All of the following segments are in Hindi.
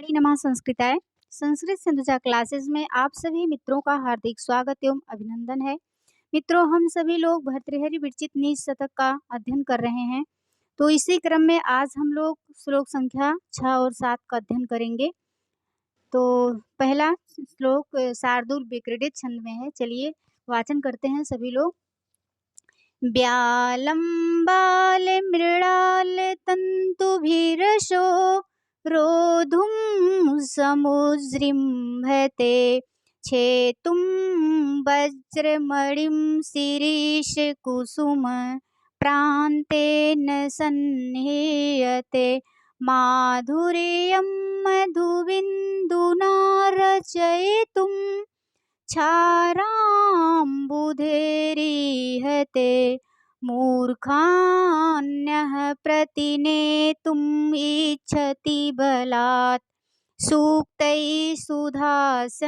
ही नमः संस्कृताय। संस्कृत सिंधुजा क्लासेस में आप सभी मित्रों का हार्दिक स्वागत एवं अभिनंदन है। मित्रों, हम सभी लोग भर्तृहरि विरचित निज शतक का अध्ययन कर रहे हैं। तो इसी क्रम में आज हम लोग श्लोक संख्या 6 और 7 का अध्ययन करेंगे। तो पहला श्लोक शार्दूल विक्रीडित छंद में है। चलिए वाचन करते हैं सभी लोग। ब्यालं बालमृणालतन्तुभिरशो रोधुं समुजृम्भते छेतुं वज्रमणिं शिरीषकुसुम प्रान्तेन सन्निह्यते माधुर्यं मधुबिन्दुना रचयितुं क्षाराम्बुधेरिहते मूर्खान्यः प्रतिनेतुम् इच्छति बलात् सूक्तैः सुधासन्दभिः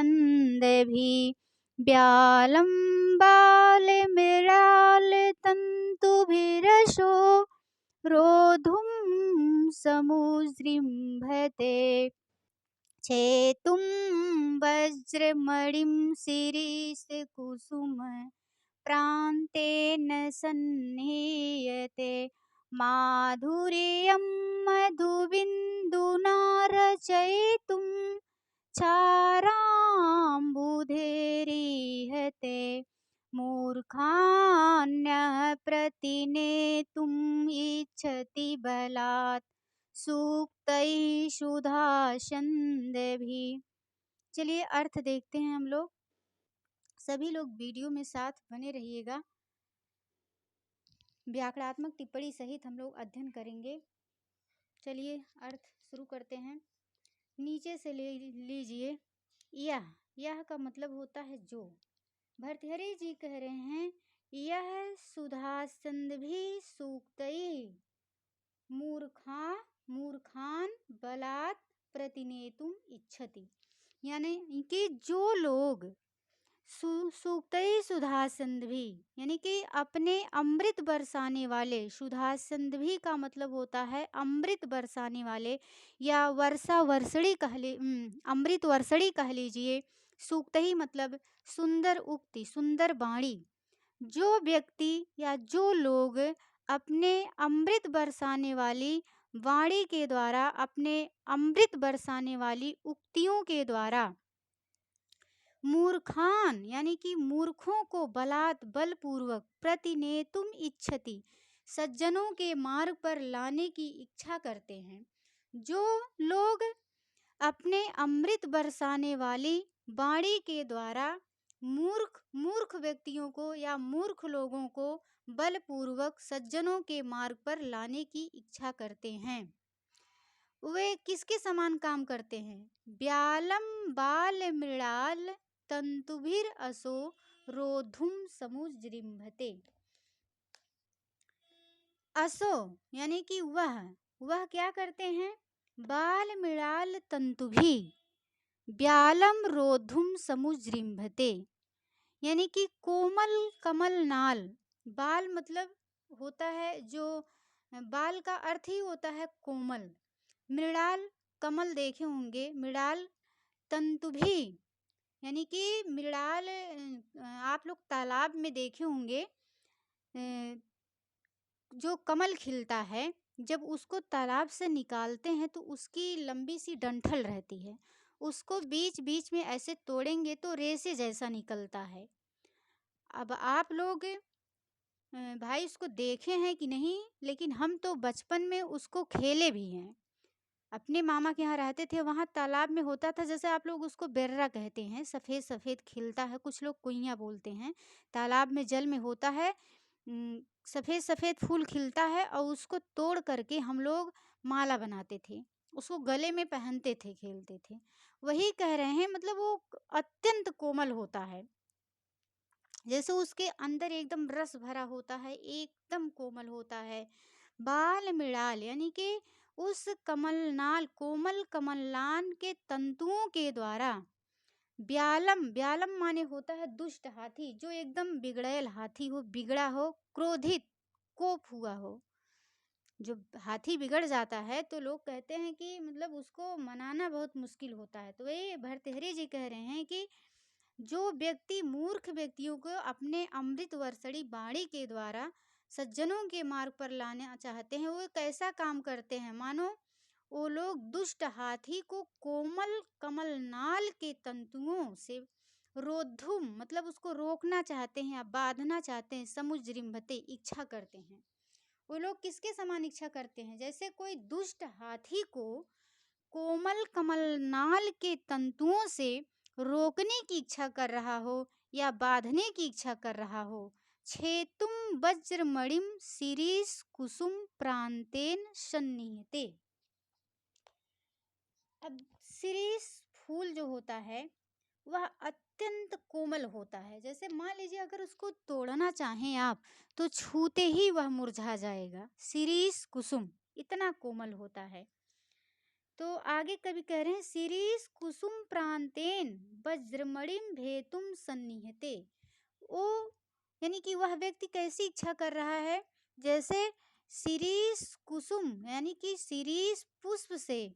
ब्यालं बालमृणालतन्तुभिरशो रोधुं समुजृम्भते छेतुं वज्रमणिं शिरीषकुसुम प्रान्तेन सन्निह्यते माधुर्यं मधुबिन्दुना रचयितुं क्षाराम्बुधेरिहते मूर्खान्यः प्रतिनेतुम् इच्छति बलात् सूक्तैः सुधाछन्दभिः। चलिए अर्थ देखते हैं हम लोग। सभी लोग वीडियो में साथ बने रहिएगा। व्याकरणात्मक टिप्पणी सहित हम लोग अध्ययन करेंगे। चलिए अर्थ शुरू करते हैं। नीचे से ले लीजिए। यह का मतलब होता है जो। भर्तृहरि जी कह रहे हैं यह सुधासन्दभिः सूक्तैः मूर्खान बलात् प्रतिनेतुम इच्छति, यानी कि जो लोग सूक्तैः सुधासन्दभिः यानी कि अपने अमृत बरसाने वाले, सुधासन्दभिः का मतलब होता है अमृत बरसाने वाले या अमृत वर्षणी कह लीजिए। सूक्तैः मतलब सुंदर उक्ति, सुंदर वाणी। जो व्यक्ति या जो लोग अपने अमृत बरसाने वाली वाणी के द्वारा, अपने अमृत बरसाने वाली उक्तियों के द्वारा मूर्खान यानी कि मूर्खों को बलात् बलपूर्वक प्रतिनेतुम इच्छति सज्जनों के मार्ग पर लाने की इच्छा करते हैं। जो लोग अपने अमृत बरसाने वाली वाणी के द्वारा मूर्ख व्यक्तियों को या मूर्ख लोगों को बलपूर्वक सज्जनों के मार्ग पर लाने की इच्छा करते हैं, वे किसके समान काम करते हैं? ब्यालम बाल मृणाल तंतुभिर असो रोधुम समुजृम्भते। असो यानी कि वह क्या करते हैं? बाल मृणाल तंतुभि ब्यालम रोधुम समुजृम्भते, यानी कि कोमल कमल नाल। बाल मतलब होता है जो, बाल का अर्थ ही होता है कोमल। मृणाल कमल देखे होंगे, मृणाल तंतुभि यानी कि मृणाल आप लोग तालाब में देखे होंगे। जो कमल खिलता है, जब उसको तालाब से निकालते हैं तो उसकी लंबी सी डंठल रहती है, उसको बीच बीच में ऐसे तोड़ेंगे तो रेशे जैसा निकलता है। अब आप लोग भाई उसको देखे हैं कि नहीं, लेकिन हम तो बचपन में उसको खेले भी हैं। अपने मामा के यहाँ रहते थे, वहाँ तालाब में होता था, जैसे आप लोग उसको बेर्रा कहते हैं, सफ़ेद सफ़ेद खिलता है, कुछ लोग कुइयाँ बोलते हैं। तालाब में जल में होता है, सफ़ेद सफ़ेद फूल खिलता है और उसको तोड़ करके हम लोग माला बनाते थे, उसको गले में पहनते थे, खेलते थे। वही कह रहे हैं, मतलब वो अत्यंत कोमल होता है, जैसे उसके अंदर एकदम रस भरा होता है, एकदम कोमल होता है। बाल मृणाल यानी कि उस कमलनाल, कोमल कमलनान के तंतुओं के द्वारा ब्यालम माने होता है दुष्ट हाथी, जो एकदम बिगड़ैल हाथी हो, बिगड़ा हो, क्रोधित, कोप हुआ हो। जो हाथी बिगड़ जाता है तो लोग कहते हैं कि मतलब उसको मनाना बहुत मुश्किल होता है। तो ये भर्तृहरि जी कह रहे हैं कि जो व्यक्ति मूर्ख व्यक्तियों को अपने अमृत वर्षणी वाणी के द्वारा सज्जनों के मार्ग पर लाना चाहते हैं, वो कैसा काम करते हैं, मानो वो लोग दुष्ट हाथी को कोमल कमल नाल के तंतुओं से रोधुम मतलब उसको रोकना चाहते हैं या बांधना चाहते हैं, समुजृंभते इच्छा करते हैं। वो लोग किसके समान इच्छा करते हैं, जैसे कोई दुष्ट हाथी को कोमल कमल नाल के तंतुओं से रोकने की इच्छा कर रहा हो या बांधने की इच्छा कर रहा हो। छेतुम वज्रमणिम शिरीष कुसुम प्रांतेन सन्निहते। अब शिरीष फूल जो होता है वह अत्यंत कोमल होता है। जैसे मान लीजिए अगर उसको तोड़ना चाहें आप तो छूते ही वह मुरझा जाएगा। शिरीष कुसुम इतना कोमल होता है। तो आगे कवि कह रहे हैं शिरीष कुसुम प्रांतेन वज्रमणिम भेतुम सन्निहते। वो यानी कि वह व्यक्ति कैसी इच्छा कर रहा है, जैसे शिरीष कुसुम यानी कि शिरीष पुष्प से,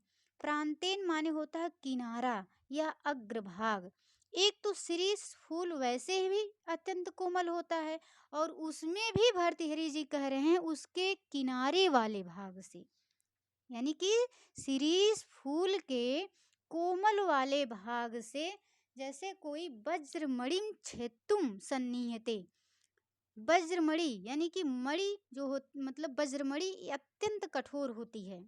प्रांतेन माने होता है किनारा या अग्रभाग। एक तो शिरीष फूल वैसे ही अत्यंत कोमल होता है और उसमें भी भर्तृहरि जी कह रहे हैं उसके किनारे वाले भाग से, यानी कि शिरीष फूल के कोमल वाले भाग से जैसे कोई वज्रमणिम छेत्तुम सन्निहते। वज्रमणि यानी कि मणि जो हो मतलब वज्रमणि अत्यंत कठोर होती है।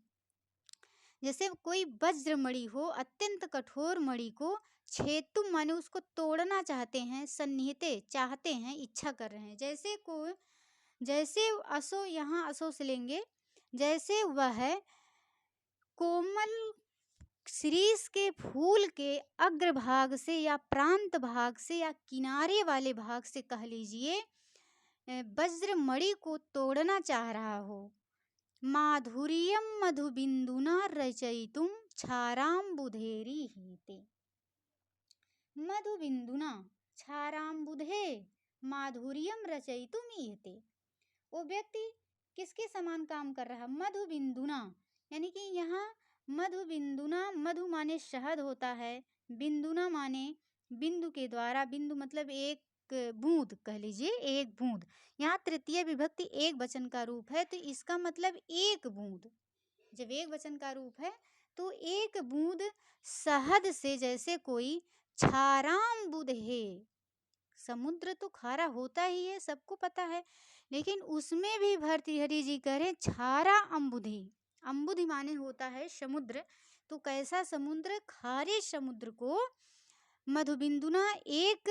जैसे कोई वज्रमणि हो अत्यंत कठोर मणि को छेतुम माने उसको तोड़ना चाहते हैं, सन्निहते चाहते हैं, इच्छा कर रहे हैं। जैसे असो यहाँ असो से लेंगे, जैसे वह कोमल शिरीष के फूल के अग्रभाग से या प्रांत भाग से या किनारे वाले भाग से कह लीजिए वज्रमणि को तोड़ना चाह रहा हो। माधुर्यम मधुबिंदुना रचयितुम क्षाराम्बुधेरी हीते। मधुबिंदुना क्षाराम्बुधे माधुर्यम रचयितुम ईहते। वो व्यक्ति किसके समान काम कर रहा, मधुबिंदुना यानी कि यहाँ मधुबिंदुना, मधु माने शहद होता है, बिंदुना माने बिंदु के द्वारा, बिंदु मतलब एक बूंद कह लीजिए, एक बूंद। यहाँ तृतीय विभक्ति एक वचन का रूप है तो इसका मतलब एक बूंद। जब एक वचन का रूप है तो एक बूंद शहद से, जैसे कोई क्षाराम्बुध है। समुद्र तो खारा होता ही है, सबको पता है, लेकिन उसमें भी भर्तृहरि जी कह रहे क्षारा अम्बुधि। अम्बुधि माने होता है समुद्र, तो कैसा समुद्र, खारे समुद्र को मधुबिंदुना एक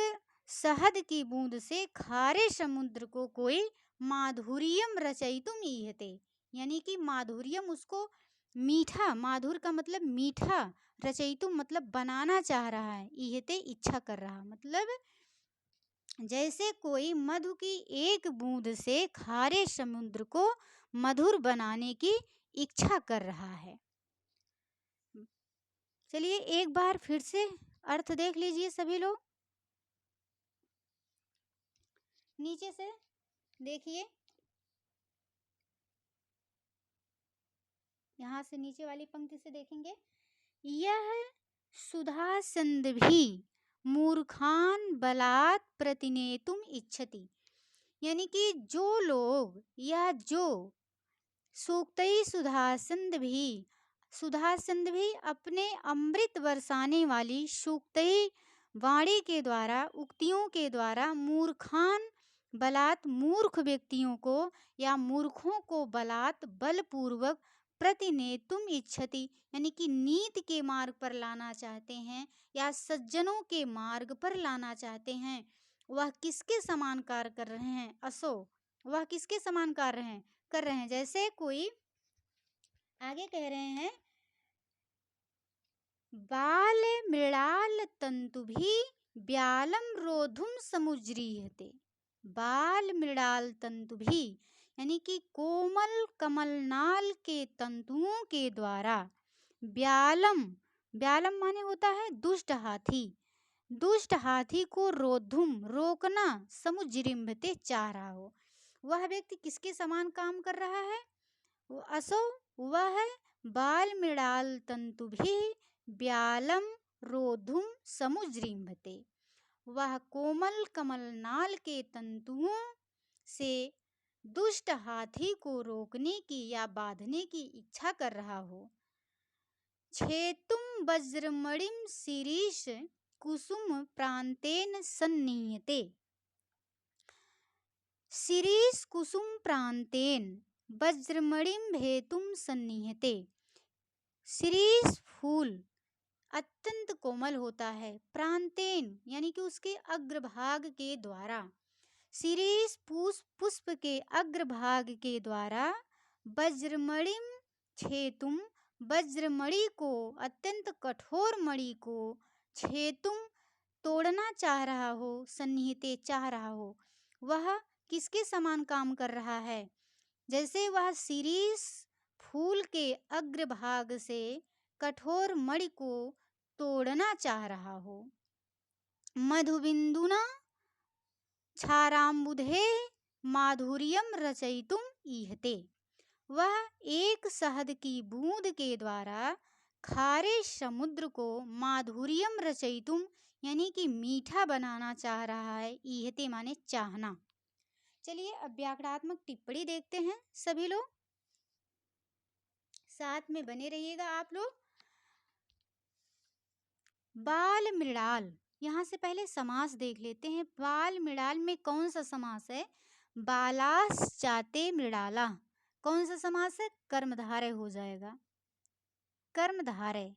शहद की बूंद से खारे समुद्र को कोई माधुर्यम रचयितुम ईहते, यानी कि माधुर्यम उसको मीठा, माधुर का मतलब मीठा, रचयितुम मतलब बनाना चाह रहा है, ईहते इच्छा कर रहा, मतलब जैसे कोई मधु की एक बूंद से खारे समुद्र को मधुर बनाने की इच्छा कर रहा है। चलिए एक बार फिर से अर्थ देख लीजिए सभी लोग, नीचे से देखिए, यहाँ से नीचे वाली पंक्ति से देखेंगे, यह सुधा संदभी मूर्खान बलात् प्रतिनेतुम इच्छति। यानी कि जो लोग या जो सूक्तई सुधासंद भी अपने अमृत बरसाने वाली सूक्तई वाणी के द्वारा, उक्तियों के द्वारा मूर्खान बलात् मूर्ख व्यक्तियों को या मूर्खों को बलात् बलपूर्वक प्रतिनेतुम इच्छति, यानी कि नीति के मार्ग पर लाना चाहते हैं या सज्जनों के मार्ग पर लाना चाहते हैं। वह किसके समान कार्य कर रहे हैं, असो वह किसके समान कार्य हैं कर रहे हैं, जैसे कोई आगे कह रहे हैं बाल मृणाल तंतुभि व्यालम रोधुम समुज्रीयते। बाल मृणाल तंतुभि यानी कि कोमल कमलनाल के तंतुओं के द्वारा व्यालम, व्यालम माने होता है दुष्ट हाथी, दुष्ट हाथी को रोधुम रोकना, समुज्रिम्भते चाह रहा हो। वह व्यक्ति किसके समान काम कर रहा है, असौ वह बाल मृणाल तंतुभिः व्यालम रोधुम समुज्रीम्भते। वह कोमल कमल नाल के तंतुओं से दुष्ट हाथी को रोकने की या बांधने की इच्छा कर रहा हो। छेतुम वज्रमणिम शिरीष कुसुम प्रांतेन सन्नीयते। शिरीष कुसुम प्रांतेन वज्रमणिम भेतुम सन्नीयते। शिरीष फूल अत्यंत कोमल होता है, प्रांतेन यानी कि उसके अग्रभाग के द्वारा, शिरीष पुष्प के अग्रभाग के द्वारा, वज्रमणिम छेतुम वज्रमणि को, अत्यंत कठोर मणि को, छेतुम तोड़ना चाह रहा हो, सन्निहिते चाह रहा हो। वह किसके समान काम कर रहा है? जैसे वह शिरीष फूल के अग्रभाग से कठोर मणि को तोड़ना चाह रहा हो। मधुबिंदुना क्षाराम्बुधे माधुर्यम रचयितुम ईहते। वह एक शहद की बूंद के द्वारा खारे समुद्र को माधुर्यम रचयितुम यानी कि मीठा बनाना चाह रहा है। ईहते माने चाहना। चलिए अब व्याकरणात्मक टिप्पणी देखते हैं। सभी लोग साथ में बने रहिएगा। आप लोग बाल मृणाल, यहाँ से पहले समास देख लेते हैं। बाल मृणाल में कौन सा समास है? बालास चाते मृणाला। कौन सा समास है? कर्मधारय हो जाएगा, कर्मधारय।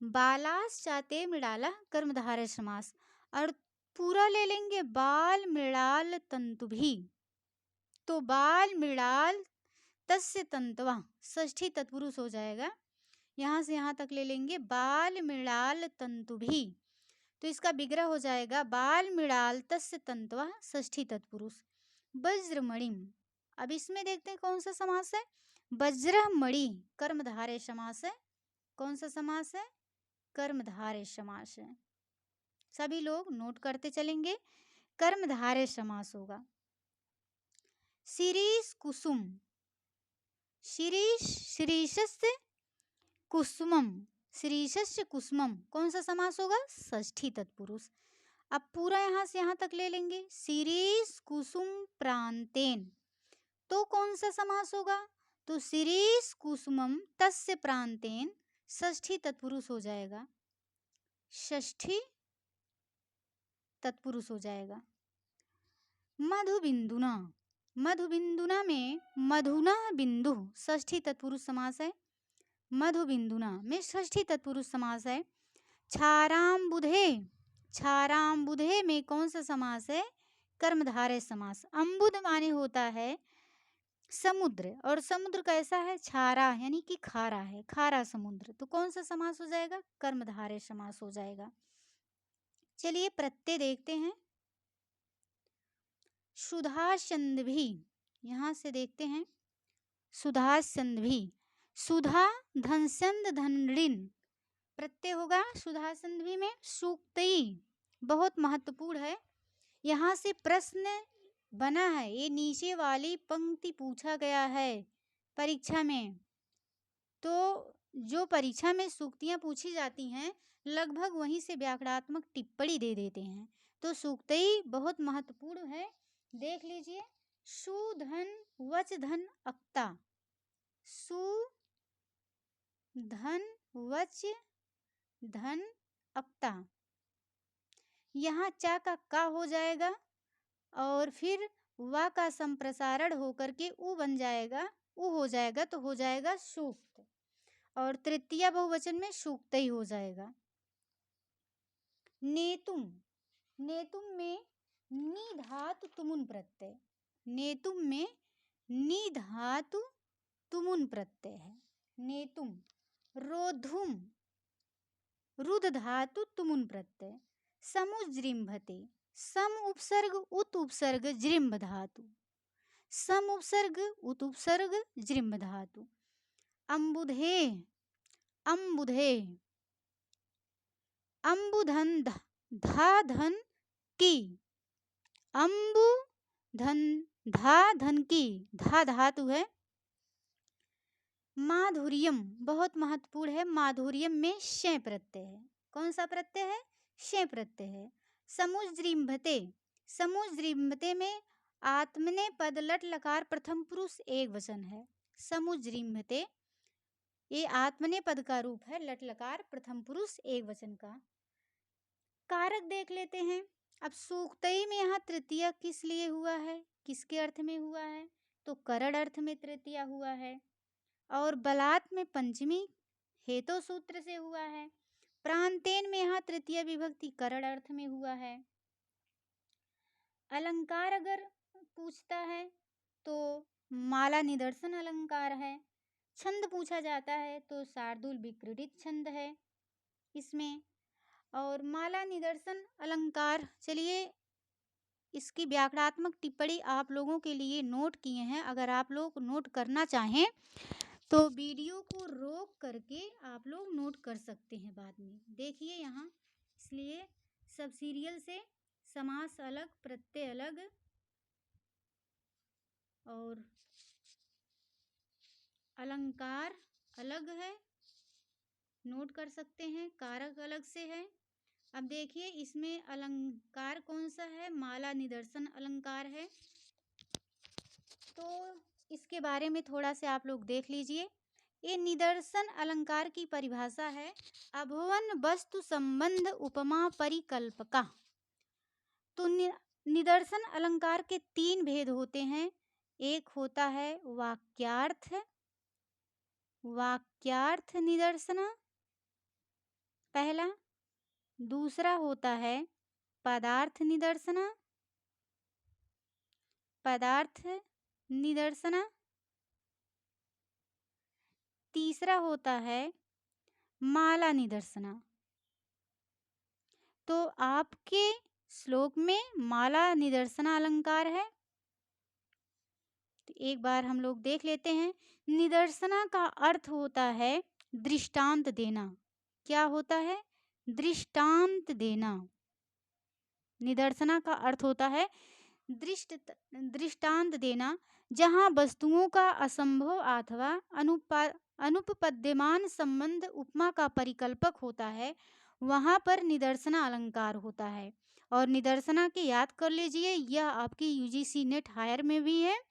बालास चाते मृणाला कर्मधारय समास। और पूरा ले लेंगे बाल मृणाल तंतुभी, तो बाल मृणाल तस्य तंतवा षष्ठी तत्पुरुष हो जाएगा। यहाँ से यहाँ तक ले लेंगे बाल मृणाल तंतुभी, तो इसका विग्रह हो जाएगा बाल मृणाल तस्य तंतवा षष्ठी तत्पुरुष। वज्रमणिम, अब इसमें देखते हैं कौन सा समास है? वज्रमणि कर्मधारय समास है। कौन सा समास है? कर्मधारय समास है। सभी लोग नोट करते चलेंगे, कर्मधारय समास होगा। शिरीष कुसुम, शिरीष शिरीषस्य कुसुमम, शिरीषस्य कुसुमम कौन सा समास होगा? षष्ठी तत्पुरुष। अब पूरा यहाँ से यहाँ तक ले लेंगे। शिरीष कुसुम प्रांतेन, तो कौन सा समास होगा? तो शिरीष कुसुमम तस्य प्रांतेन षष्ठी तत्पुरुष हो जाएगा, षष्ठी तत्पुरुष हो जाएगा। मधुबिंदुना, मधुबिंदुना में मधुना बिंदु षष्ठी तत्पुरुष समास है। मधुबिंदुना में षष्ठी तत्पुरुष समास है। क्षाराम्बुधे, क्षाराम्बुधे में कौन सा समास है? कर्मधारय समास। अम्बुध माने होता है समुद्र, और समुद्र कैसा है? क्षारा यानी कि खारा है, खारा समुद्र। तो कौन सा समास हो जाएगा? कर्मधारय समास हो जाएगा। चलिए प्रत्यय देखते हैं। सुधासंधि, यहाँ से देखते हैं सुधासंधि। सुधा धनसंध धनऋण प्रत्यय होगा सुधासंधि में। सूक्तई बहुत महत्वपूर्ण है, यहाँ से प्रश्न बना है, ये नीचे वाली पंक्ति पूछा गया है परीक्षा में। तो जो परीक्षा में सूक्तियाँ पूछी जाती हैं लगभग वहीं से व्याकरणात्मक टिप्पणी दे देते हैं। तो सूक्तई बहुत महत्वपूर्ण है, देख लीजिए। सुधन वच धन अक्ता, सुधन वच धन अक्ता, यहाँ चा का हो जाएगा और फिर वा का संप्रसारण होकर के उ बन जाएगा, उ हो जाएगा, तो हो जाएगा सूक्त, और तृतीय बहुवचन में सूक्तई हो जाएगा। नेतुम, नेतुम में नी धातु तुमुन प्रत्यय, नेतुम में नी धातु तुमुन प्रत्यय है। नेतुम। रोधुम रुध धातु तुमुन प्रत्यय। समुज्रिम्भते, सम उपसर्ग उत उपसर्ग जृम्भ धातु, सम उपसर्ग उत उपसर्ग जृम्भ धातु। अम्बुधे, अम्बुधे, अम्बुधन धा धन की, अम्बु धन धा धन की, धा धातु है। माधुर्यम बहुत महत्वपूर्ण है। माधुर्यम में शय प्रत्यय है। कौन सा प्रत्यय है? शय प्रत्यय है। समुज्रीम्भते, समुज्रीम्भते में आत्मने पद लट लकार प्रथम पुरुष एक वचन है। समुज्रीम्भते ये आत्मने पद का रूप है, लट लकार प्रथम पुरुष एक वचन का। कारक देख लेते हैं। अब सूक्तई में यहाँ तृतीया किस लिए हुआ है, किसके अर्थ में हुआ है? तो करण अर्थ में तृतीया हुआ है। और बलात् में पंचमी हेतु सूत्र से हुआ है। प्रांतेन में यहाँ तृतीय विभक्ति करण अर्थ में हुआ है। अलंकार अगर पूछता है तो माला निदर्शन अलंकार है। छंद पूछा जाता है तो शार्दूल विक्रीडित छंद है इसमें। और माला निदर्शन अलंकार, चलिए इसकी व्याकरणात्मक टिप्पणी आप लोगों के लिए नोट किए हैं। अगर आप लोग नोट करना चाहें तो वीडियो को रोक करके आप लोग नोट कर सकते हैं बाद में। देखिए यहाँ, इसलिए सब सीरियल से समास अलग, प्रत्यय अलग और अलंकार अलग है, नोट कर सकते हैं। कारक अलग से है। अब देखिए इसमें अलंकार कौन सा है? माला निदर्शन अलंकार है। तो इसके बारे में थोड़ा सा आप लोग देख लीजिए। ये निदर्शन अलंकार की परिभाषा है, अभवन वस्तु संबंध उपमा परिकल्पका। तो निदर्शन अलंकार के तीन भेद होते हैं। एक होता है वाक्यार्थ, वाक्यार्थ निदर्शन पहला। दूसरा होता है पदार्थ निदर्शन, पदार्थ निदर्शन। तीसरा होता है माला निदर्शना। तो आपके श्लोक में माला निदर्शना अलंकार है। तो एक बार हम लोग देख लेते हैं। निदर्शना का अर्थ होता है दृष्टांत देना। क्या होता है? दृष्टांत देना। निदर्शना का अर्थ होता है दृष्टांत देना। जहाँ वस्तुओं का असंभव अथवा अनुपपद्यमान संबंध उपमा का परिकल्पक होता है, वहाँ पर निदर्शना अलंकार होता है। और निदर्शना के याद कर लीजिए, यह आपकी यूजीसी नेट हायर में भी है।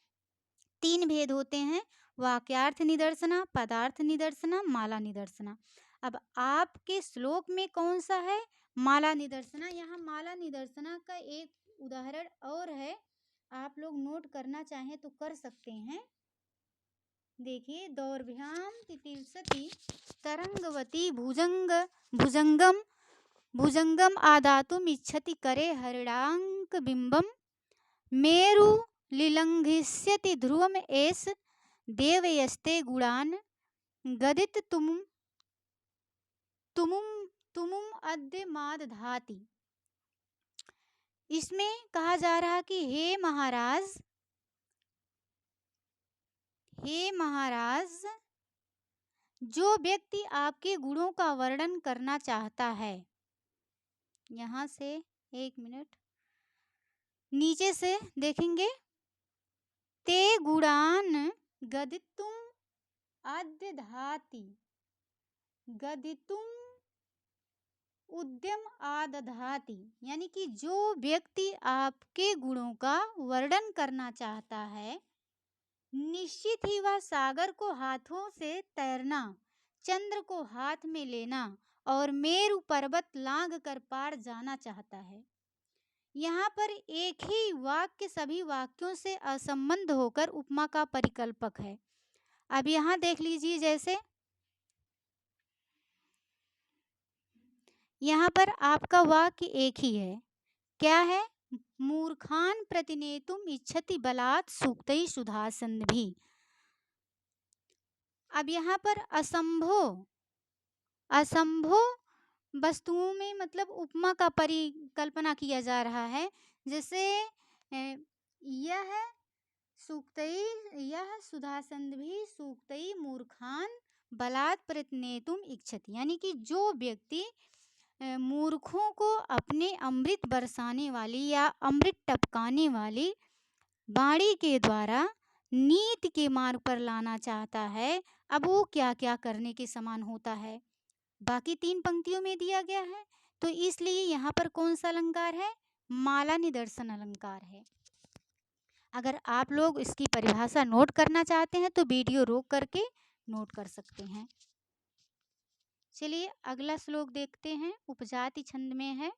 तीन भेद होते हैं, वाक्यार्थ निदर्शना, पदार्थ निदर्शना, माला निदर्शना। अब आपके श्लोक में कौन सा है? माला निदर्शना। यहाँ माला निदर्शना का एक उदाहरण और है, आप लोग नोट करना चाहें तो कर सकते हैं। देखिए, दौर्भ्याम तितिर्षति तरंगवती भुजंगम आदातुम इच्छति करे हरिणांक बिंबम मेरु लिलंघिष्यति ध्रुवम एस देवयस्ते गुणान गदित तुमुम अद्य माद धाति। इसमें कहा जा रहा कि हे महाराज, जो व्यक्ति आपके गुणों का वर्णन करना चाहता है, यहाँ से एक मिनट नीचे से देखेंगे, ते गुणान गदितुम आद्य धाति, गदितुम उद्यम आदधाति। यानी कि जो व्यक्ति आपके गुणों का वर्णन करना चाहता है, निश्चित ही वह सागर को हाथों से तैरना, चंद्र को हाथ में लेना और मेरु पर्वत लांघ कर पार जाना चाहता है। यहाँ पर एक ही वाक्य सभी वाक्यों से असंबद्ध होकर उपमा का परिकल्पक है। अब यहाँ देख लीजिए, जैसे यहाँ पर आपका वाक्य एक ही है। क्या है? मूर्खान प्रतिनेतुम इच्छति बलात् सूक्तै सुधासन्धि। अब यहाँ पर असंभव वस्तुओं में मतलब उपमा का परिकल्पना किया जा रहा है। जैसे यह सूक्तै, यह सुधासन्धि सूक्तै मूर्खान बलात् प्रतिनेतुम इच्छति। यानी कि जो व्यक्ति मूर्खों को अपने अमृत बरसाने वाली या अमृत टपकाने वाली वाणी के द्वारा नीति के मार्ग पर लाना चाहता है। अब वो क्या क्या करने के समान होता है, बाकी 3 पंक्तियों में दिया गया है। तो इसलिए यहाँ पर कौन सा अलंकार है? माला निदर्शन अलंकार है। अगर आप लोग इसकी परिभाषा नोट करना चाहते हैं तो वीडियो रोक करके नोट कर सकते हैं। चलिए अगला श्लोक देखते हैं, उपजाति छंद में है।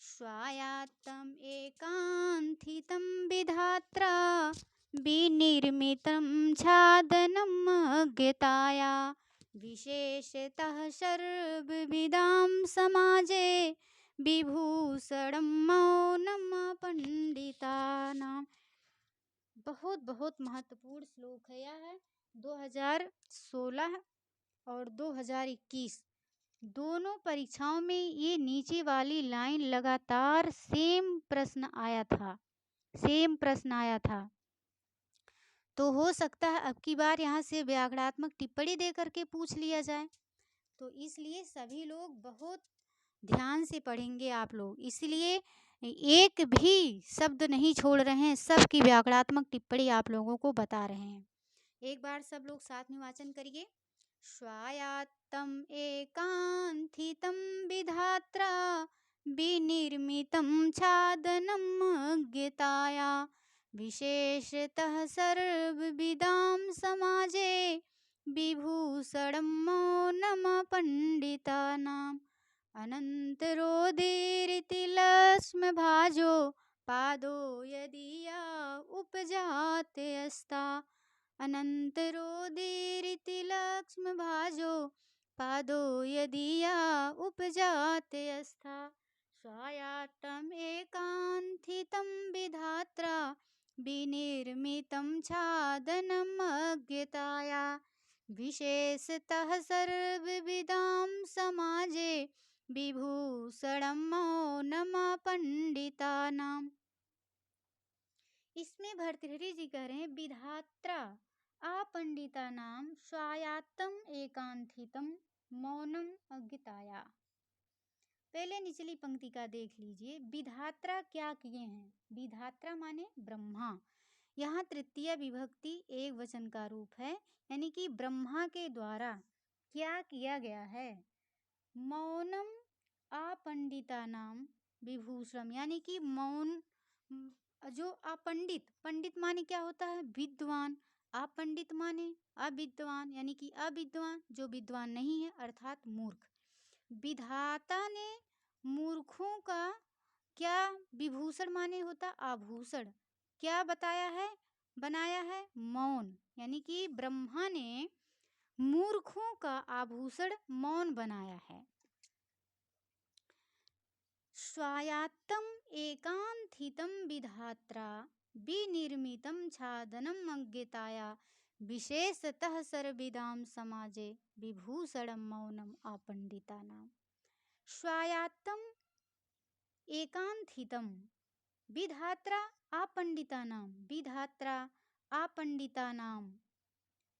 स्वायत्तम् एकान्थितं विधात्रा विनिर्मितं छादनम् अज्ञताया विशेषतः सर्वविदां समाजे विभूषणं मौनम पंडितानाम। बहुत बहुत महत्वपूर्ण श्लोक है यह। 2016 और 2021 दोनों परीक्षाओं में ये नीचे वाली लाइन लगातार सेम प्रश्न आया था। तो हो सकता है अब की बार यहाँ से व्याकरणात्मक टिप्पणी दे करके पूछ लिया जाए। तो इसलिए सभी लोग बहुत ध्यान से पढ़ेंगे आप लोग, इसलिए एक भी शब्द नहीं छोड़ रहे हैं, सबकी व्याकरणात्मक टिप्पणी आप लोगों को बता रहे हैं। एक बार सब लोग साथ में वाचन करिए। स्वायत्तम् एकान्थितं विधात्रा विनिर्मितं छादनम् अज्ञताया विशेषतः सर्वविदां समाजे विभूषणं मौनम पंडितानाम्। अनन्तरोदीरिति लक्ष्मभाजो पादो यदीया उपजात्यस्ता। अनन्तरोदीरिति लक्ष्मभाजो पादो यदीया उपजात्यस्था। स्वायत्तम् एकान्थितं विधात्रा विनिर्मितं छादनम् अज्ञताया विशेषतः सर्वविदां समाजे विभूषणं मौनम पंडितानाम। इसमें भर्तृहरि जी कह रहे हैं विधात्रा अपंडितानाम स्वायत्तम् एकांथितम मौनम अज्ञताया। पहले निचली पंक्ति का देख लीजिए, विधात्रा क्या किए हैं? विधात्रा माने ब्रह्मा। यहाँ तृतीय विभक्ति एक वचन का रूप है, यानी कि ब्रह्मा के द्वारा क्या किया गया है? मौनम अपंडितानाम विभूषणम, यानी कि मौन जो अपंडित, पंडित माने क्या होता है? विद्वान। अपंडित माने अविद्वान, यानी कि अविद्वान जो विद्वान नहीं है अर्थात मूर्ख। विधाता ने मूर्खों का क्या विभूषण माने होता? आभूषण। क्या बताया है? बनाया है? मौन, यानी कि ब्रह्मा ने मूर्खों का आभूषण मौन बनाया है। स्वायत्तम् एकान्थितं विधात्रा विनिर्मितं छादनम् अज्ञताया विशेषतः सर्वविदां समाजे विभूषणं मौनम अपंडितानाम। स्वायत्तम् एकान्थितं विधात्रा अपंडितानाम। विधात्रा अपंडितानाम,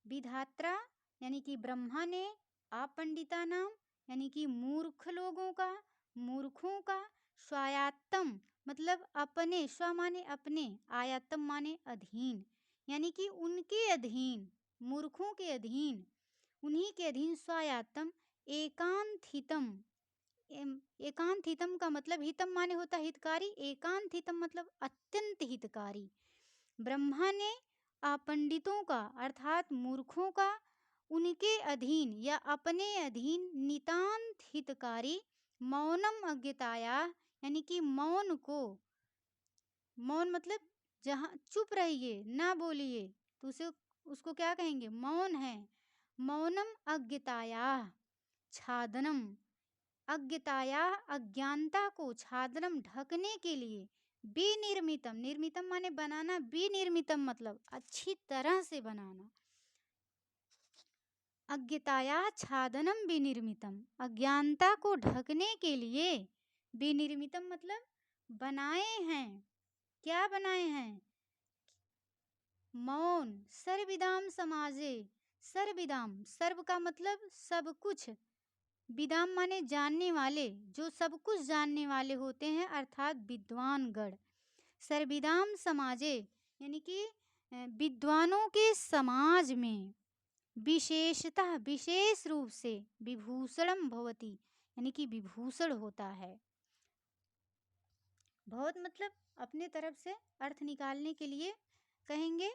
विधात्रा यानी कि ब्रह्मा ने, अपंडितानाम यानी कि मूर्ख लोगों का, मूर्खों का, स्वायत्तम मतलब अपने, स्व माने अपने, आयत्तम माने अधीन, यानी कि उनके अधीन, मूर्खों के अधीन, उन्हीं के अधीन स्वायत्तम एकांथितम। एकांथितम का मतलब हितम माने होता हितकारी, एकांथितम मतलब अत्यंत हितकारी। ब्रह्मा ने अपंडितों का अर्थात मूर्खों का उनके अधीन या अपने अधीन नितांत हितकारी मौनम अज्ञताया, यानी कि मौन को, मौन मतलब जहाँ चुप रहिए ना बोलिए तो उसे उसको क्या कहेंगे? मौन है। मौनम अज्ञताया छादनम, अज्ञताया अज्ञानता को, छादनम ढकने के लिए, विनिर्मितम, निर्मितम माने बनाना, विनिर्मितम मतलब अच्छी तरह से बनाना। अज्ञताया छादनम विनिर्मितम, अज्ञानता को ढकने के लिए, विनिर्मितम मतलब बनाए हैं। क्या बनाए हैं? मौन सर्वविदाम समाजे। सर्वविदाम, सर्व का मतलब सब कुछ, विदाम माने जानने वाले, जो सब कुछ जानने वाले होते हैं अर्थात विद्वान गण। सर्विदाम समाजे यानी कि विद्वानों के समाज में विशेषतः विशेष रूप से विभूषणम भवति यानी कि विभूषण होता है। बहुत मतलब अपने तरफ से अर्थ निकालने के लिए कहेंगे,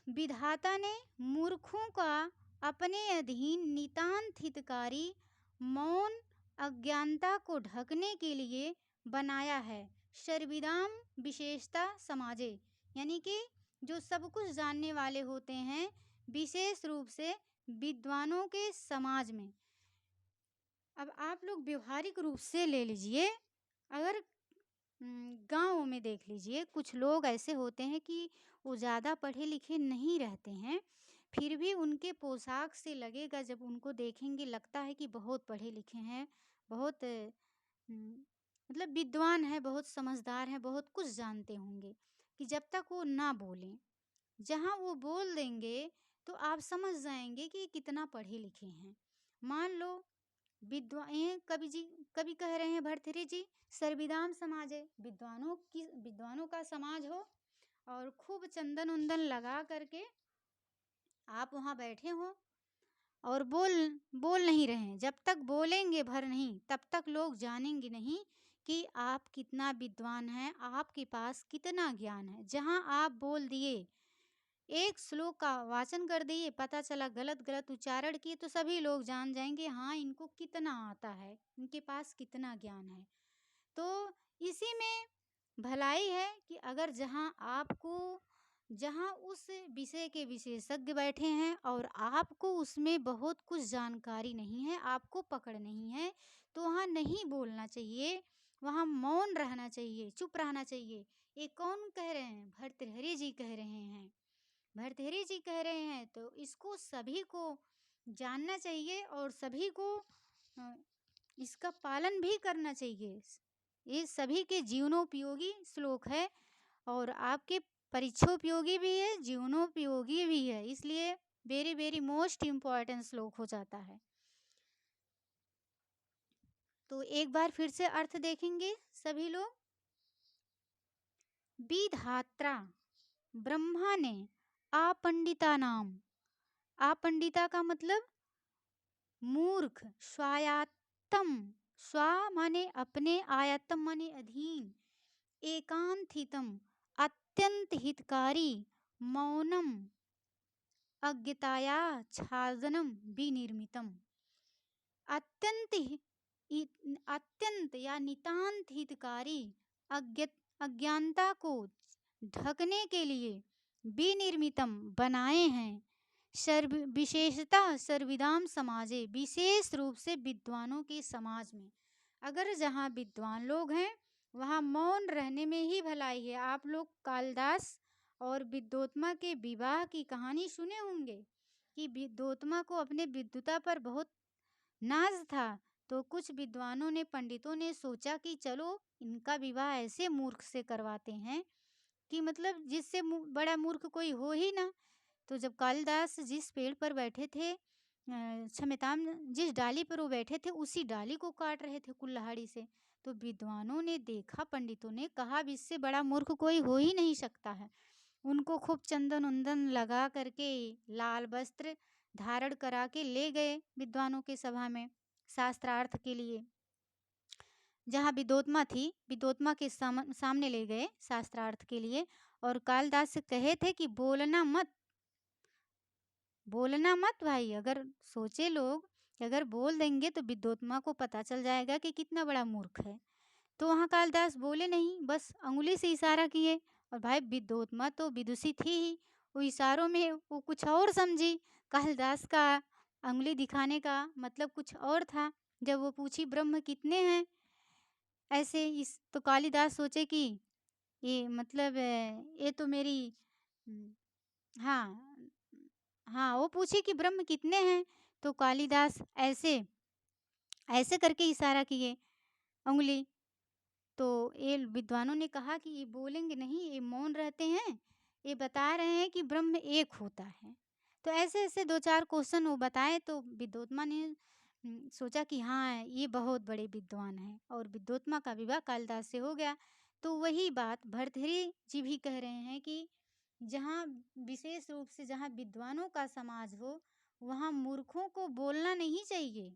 विधाता ने मूर्खों का अपने अधीन नितांत हितकारी मौन अज्ञानता को ढकने के लिए बनाया है। सर्विदाम विशेषता समाजे यानी कि जो सब कुछ जानने वाले होते हैं विशेष रूप से विद्वानों के समाज में। अब आप लोग व्यवहारिक रूप से ले लीजिए, अगर गाँव में देख लीजिए, कुछ लोग ऐसे होते हैं कि वो ज़्यादा पढ़े लिखे नहीं रहते हैं, फिर भी उनके पोशाक से लगेगा, जब उनको देखेंगे लगता है कि बहुत पढ़े लिखे हैं, बहुत मतलब विद्वान है, बहुत समझदार हैं, बहुत कुछ जानते होंगे, कि जब तक वो ना बोलें, जहाँ वो बोल देंगे तो आप समझ जाएंगे कि कितना पढ़े लिखे हैं। मान लो विद्वान कवि कह रहे हैं भर्तृहरि जी, सर्विदाम समाज है, विद्वानों का समाज हो और खूब चंदन उंदन लगा करके आप वहाँ बैठे हो और बोल नहीं रहे हैं। जब तक बोलेंगे भर नहीं तब तक लोग जानेंगे नहीं कि आप कितना विद्वान हैं, आपके पास कितना ज्ञान है। जहाँ आप बोल दिए, एक श्लोक का वाचन कर दिए, पता चला गलत उच्चारण किए, तो सभी लोग जान जाएंगे हाँ इनको कितना आता है, इनके पास कितना ज्ञान है। तो इसी में भलाई है कि अगर जहाँ उस विषय के विशेषज्ञ बैठे हैं और आपको उसमें बहुत कुछ जानकारी नहीं है, आपको पकड़ नहीं है, तो वहाँ नहीं बोलना चाहिए, वहाँ मौन रहना चाहिए, चुप रहना चाहिए। ये कौन कह रहे हैं? भर्तृहरि जी कह रहे हैं। भर्तृहरि जी कह रहे हैं तो इसको सभी को जानना चाहिए और सभी को इसका पालन भी करना चाहिए। ये सभी के जीवनोपयोगी श्लोक है और आपके परीक्षोपयोगी भी है, जीवनोपयोगी भी है, इसलिए वेरी वेरी मोस्ट इम्पॉर्टेंट श्लोक हो जाता है। तो एक बार फिर से अर्थ देखेंगे सभी लोग। विधात्रा ब्रह्मा ने अपंडिता नाम, अपंडिता का मतलब मूर्ख, स्वायत्तम, स्वा माने अपने, आयत्तम माने अधीन, एकांत हितम अत्यंत हितकारी, मौनम अज्ञताया छादनम विनिर्मितम, अत्यंत या नितांत हितकारी अज्ञानता को ढकने के लिए विनिर्मितम बनाए हैं। विशेषतः सर्विदाम समाजे विशेष रूप से विद्वानों के समाज में। अगर जहाँ विद्वान लोग हैं वहाँ मौन रहने में ही भलाई है। आप लोग कालिदास और विद्वोत्मा के विवाह की कहानी सुने होंगे कि विद्वोत्मा को अपने विद्वता पर बहुत नाज था, तो कुछ विद्वानों ने, पंडितों ने सोचा कि चलो इनका विवाह ऐसे मूर्ख से करवाते हैं कि मतलब जिससे बड़ा मूर्ख कोई हो ही ना। तो जब कालिदास जिस पेड़ पर बैठे थे, क्षमताम, जिस डाली पर वो बैठे थे उसी डाली को काट रहे थे कुल्हाड़ी से, तो विद्वानों ने देखा, पंडितों ने कहा इससे बड़ा मूर्ख कोई हो ही नहीं सकता है। उनको खूब चंदन उंदन लगा करके लाल वस्त्र धारण करा के ले गए विद्वानों के सभा में शास्त्रार्थ के लिए। जहाँ विद्वोत्मा थी, विद्वोत्मा के सामने ले गए शास्त्रार्थ के लिए और कालिदास से कहे थे कि बोलना मत भाई। अगर सोचे लोग कि अगर बोल देंगे तो विद्वोत्मा को पता चल जाएगा कि कितना बड़ा मूर्ख है। तो वहाँ कालिदास बोले नहीं, बस अंगुली से इशारा किए। और भाई विद्वोत्मा तो विदुषी थी ही, वो इशारों में वो कुछ और समझी। कालिदास का अंगुली दिखाने का मतलब कुछ और था। जब वो पूछी ब्रह्म कितने हैं, ऐसे इस तो कालिदास सोचे कि ये मतलब ये तो मेरी हाँ हाँ, वो पूछी कि ब्रह्म कितने हैं, तो कालिदास ऐसे ऐसे करके इशारा किए उंगली। तो ये विद्वानों ने कहा कि ये बोलेंगे नहीं, ये मौन रहते हैं, ये बता रहे हैं कि ब्रह्म एक होता है। तो ऐसे ऐसे दो चार क्वेश्चन वो बताए, तो विद्वोत्मा ने सोचा कि हाँ ये बहुत बड़े विद्वान हैं, और विद्वोत्मा का विवाह कालिदास से हो गया। तो वही बात भर्तृहरि जी भी कह रहे हैं कि जहाँ विशेष रूप से जहाँ विद्वानों का समाज हो, वहाँ मूर्खों को बोलना नहीं चाहिए।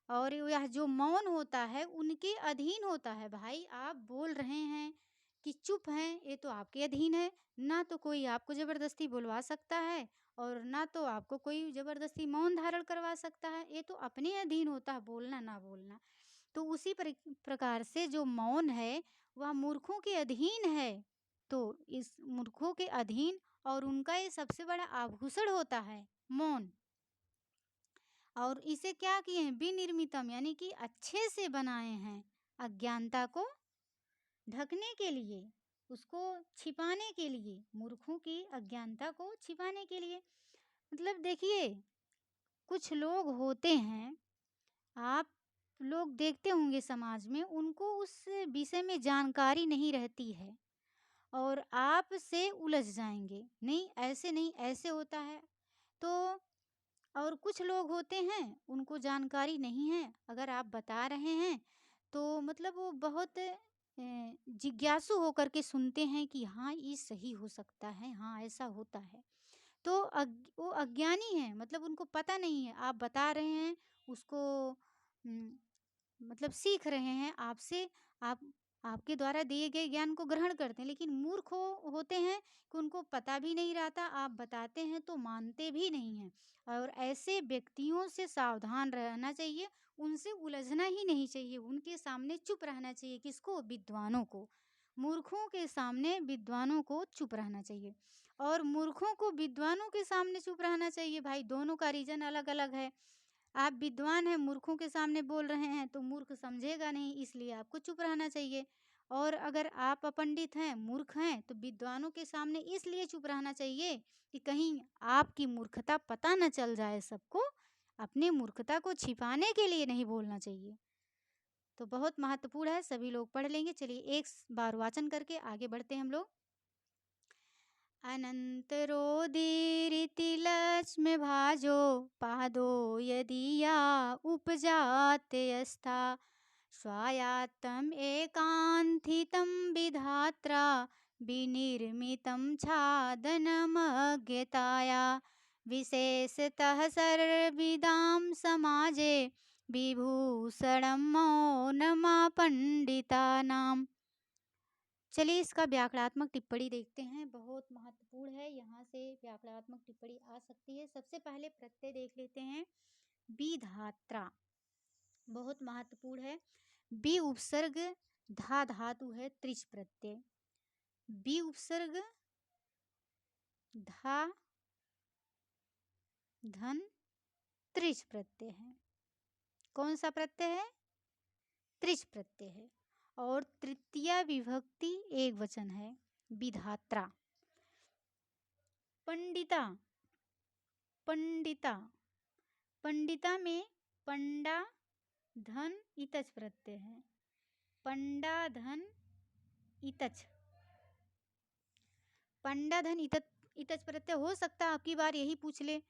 और यह जो मौन होता है उनके अधीन होता है। भाई आप बोल रहे हैं कि चुप हैं, ये तो आपके अधीन है। ना तो कोई आपको ज़बरदस्ती बुलवा सकता है और ना तो आपको कोई ज़बरदस्ती मौन धारण करवा सकता है। ये तो अपने अधीन होता है बोलना ना बोलना। तो उसी प्रकार से जो मौन है वह मूर्खों के अधीन है। तो इस मूर्खों के अधीन और उनका ये सबसे बड़ा आभूषण होता है मौन। और इसे क्या किए हैं? विनिर्मितम यानी कि अच्छे से बनाए हैं, अज्ञानता को ढकने के लिए, उसको छिपाने के लिए, मूर्खों की अज्ञानता को छिपाने के लिए। मतलब देखिए, कुछ लोग होते हैं, आप लोग देखते होंगे समाज में, उनको उस विषय में जानकारी नहीं रहती है और आपसे उलझ जाएंगे, नहीं ऐसे नहीं ऐसे होता है। तो और कुछ लोग होते हैं उनको जानकारी नहीं है, अगर आप बता रहे हैं तो मतलब वो बहुत जिज्ञासु होकर के सुनते हैं कि हाँ ये सही हो सकता है, हाँ ऐसा होता है। तो वो अज्ञानी है, मतलब उनको पता नहीं है, आप बता रहे हैं उसको, मतलब सीख रहे हैं आपसे, आप आपके द्वारा दिए गए ज्ञान को ग्रहण करते हैं। लेकिन मूर्ख होते हैं कि उनको पता भी नहीं रहता, आप बताते हैं तो मानते भी नहीं हैं। और ऐसे व्यक्तियों से सावधान रहना चाहिए, उनसे उलझना ही नहीं चाहिए, उनके सामने चुप रहना चाहिए। किसको? विद्वानों को। मूर्खों के सामने विद्वानों को चुप रहना चाहिए और मूर्खों को विद्वानों के सामने चुप रहना चाहिए। भाई दोनों का रीज़न अलग-अलग है। आप विद्वान हैं, मूर्खों के सामने बोल रहे हैं तो मूर्ख समझेगा नहीं, इसलिए आपको चुप रहना चाहिए। और अगर आप अपंडित हैं, मूर्ख हैं, तो विद्वानों के सामने इसलिए चुप रहना चाहिए कि कहीं आपकी मूर्खता पता न चल जाए सबको, अपनी मूर्खता को छिपाने के लिए नहीं बोलना चाहिए। तो बहुत महत्वपूर्ण है, सभी लोग पढ़ लेंगे। चलिए एक बार वाचन करके आगे बढ़ते हैं हम लोग। अनन्तरोदीरिति लक्ष्म्यभाजो पादो यदीया उपजात्यस्था स्वायत्तम् एकान्थितं विधात्रा विनिर्मितं छादनमज्ञताया विशेषतः सर्वविदां समाजे विभूषणं मौनमापण्डितानाम्। चलिए इसका व्याकरणात्मक टिप्पणी देखते हैं, बहुत महत्वपूर्ण है, यहाँ से व्याकरणात्मक टिप्पणी आ सकती है। सबसे पहले प्रत्यय देख लेते हैं, विधात्रा बहुत महत्वपूर्ण है। बी उपसर्ग धा धातु है, त्रिच प्रत्यय। बी उपसर्ग धा धन त्रिच प्रत्यय है। कौन सा प्रत्यय है? त्रिच प्रत्यय है। और तृतीया विभक्ति एक वचन है, विधात्रा। पंडिता, पंडिता, पंडिता में पंडा धन इतच प्रत्यय है, पंडा धन इतच। पंडा धन इतच प्रत्यय हो सकता है आपकी बार यही पूछ ले।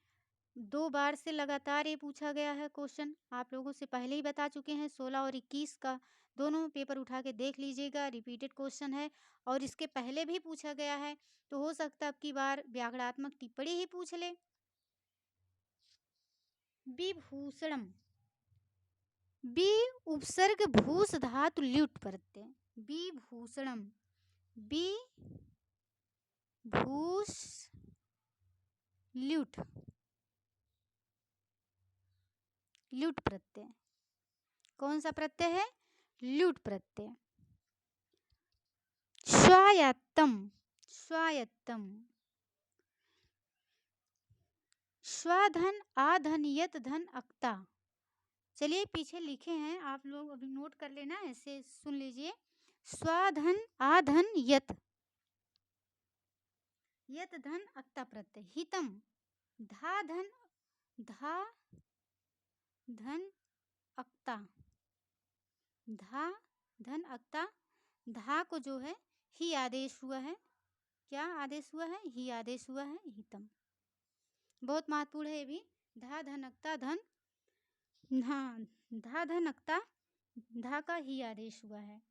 2 बार से लगातार ये पूछा गया है क्वेश्चन, आप लोगों से पहले ही बता चुके हैं। 16 और 21 का दोनों पेपर उठा के देख लीजिएगा, रिपीटेड क्वेश्चन है और इसके पहले भी पूछा गया है। तो हो सकता है आपकी बार व्याकरणात्मक टिप्पणी ही पूछ ले। विभूषणम, बी उपसर्ग भूस धातु ल्युट प्रत्यय, विभूषणम, बी भूस ल्युट, ल्युट प्रत्यय। कौन सा प्रत्यय है? ल्युट प्रत्यय। स्वायत्तम, स्वायत्तम, स्वाधन आधन यत धन अक्ता। चलिए पीछे लिखे हैं, आप लोग अभी नोट कर लेना, ऐसे सुन लीजिए। स्वाधन आधन यत, यत धन अक्ता प्रत्यय। हितम, धा धन, धा धन अक्ता, धा धन अक्ता। धा को जो है ही आदेश हुआ है, क्या आदेश हुआ है? ही आदेश हुआ है, हितम। बहुत महत्वपूर्ण है ये भी। धा धन अक्ता धन, हाँ धा धन अक्ता, धा का ही आदेश हुआ है।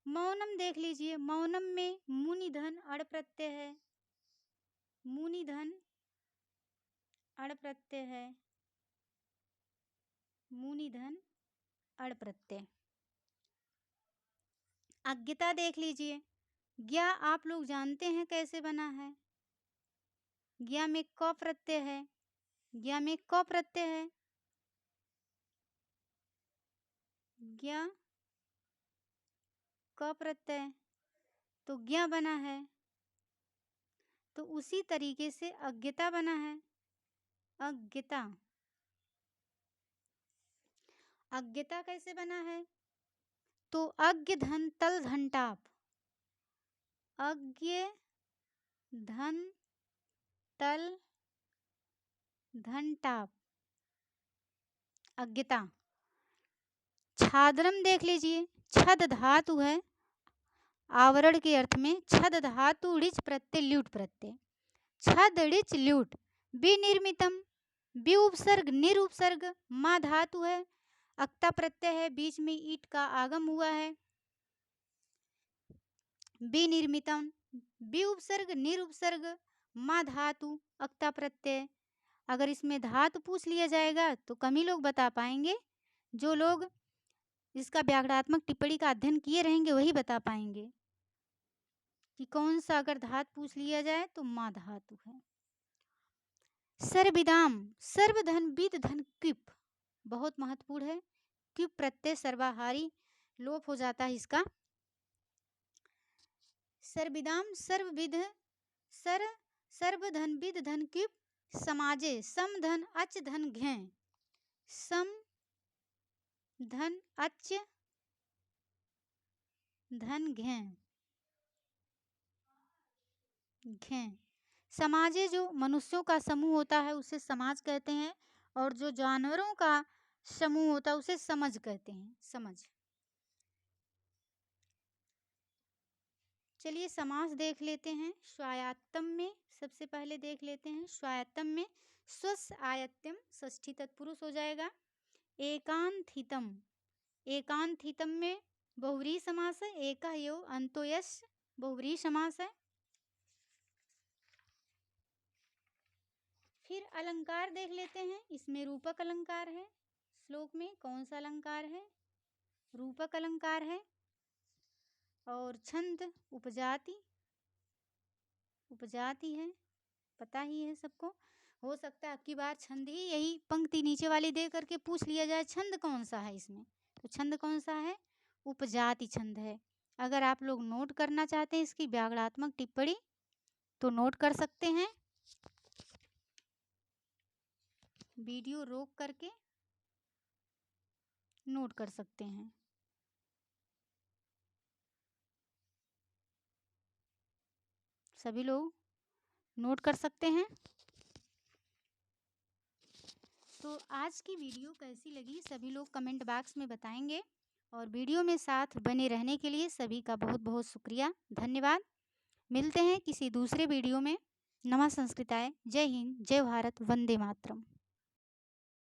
मौनम देख लीजिए, मौनम में मूनिधन अड़ प्रत्यय है, मूनिधन अड़ प्रत्यय है, मूनिधन अड़ प्रत्यय। अज्ञता देख लीजिए, ज्ञा आप लोग जानते हैं कैसे बना है, ज्ञा में क प्रत्यय है, ज्ञा में क प्रत्यय है, ज्ञा क प्रत्यय, तो ज्ञा बना है। तो उसी तरीके से अज्ञता बना है, अज्ञता। अज्ञता कैसे बना है, तो अज्ञ धन तल घंटाप, अज्ञ धन तल घंटाप, अज्ञता। छाद्रम देख लीजिए, छद धातु है, आवरण के अर्थ में छद धातु ऋच प्रत्यय ल्यूट प्रत्यय, छद ऋच ल्यूट। विनिर्मितम, वि उपसर्ग निरुपसर्ग, मा धातु है, अक्ता प्रत्यय है, बीच में ईट का आगम हुआ है। विनिर्मितम, वि उपसर्ग निरुपसर्ग, मा धातु, अक्ता प्रत्यय। अगर इसमें धातु पूछ लिया जाएगा तो कम ही लोग बता पाएंगे, जो लोग इसका व्याकरणात्मक टिप्पणी का अध्ययन किए रहेंगे वही बता पाएंगे कि कौन सा अगर धातु पूछ लिया जाए तो मा धातु है। सर्वविदाम, सर्वधन विद धन क्विप, बहुत महत्वपूर्ण है, क्विप प्रत्यय सर्वाहारी, लोप हो जाता है इसका। सर्वविदाम सर्वविध, सर्वधन विद धन क्विप, समाजे सम धन अच धन घे, सम धन अच धन घे, घे। समाजे जो मनुष्यों का समूह होता है उसे समाज कहते हैं, और जो जानवरों का समूह होता है उसे समझ कहते हैं, समझ। चलिए समास देख लेते हैं। स्वायत्तम में सबसे पहले देख लेते हैं, स्वायत्तम में स्वस आयत्यम षष्ठी तत्पुरुष हो जाएगा। एकांथितम, एकांथितम में बहुव्रीहि समास है, एका यो अंतो यश बहुव्रीहि समास है। फिर अलंकार देख लेते हैं, इसमें रूपक अलंकार है, श्लोक में कौन सा अलंकार है, रूपक अलंकार है। और छंद उपजाति, उपजाति है, पता ही है सबको। हो सकता है आपकी बार छंद ही यही पंक्ति नीचे वाली दे करके पूछ लिया जाए छंद कौन सा है इसमें, तो छंद कौन सा है, उपजाति छंद है। अगर आप लोग नोट करना चाहते हैं इसकी व्याकरणात्मक टिप्पणी तो नोट कर सकते हैं, वीडियो रोक करके नोट कर सकते हैं। सभी लोग नोट कर सकते हैं। तो आज की वीडियो कैसी लगी सभी लोग कमेंट बॉक्स में बताएंगे, और वीडियो में साथ बने रहने के लिए सभी का बहुत बहुत शुक्रिया, धन्यवाद। मिलते हैं किसी दूसरे वीडियो में। नमः संस्कृताय, जय हिंद, जय भारत, वंदे मातरम।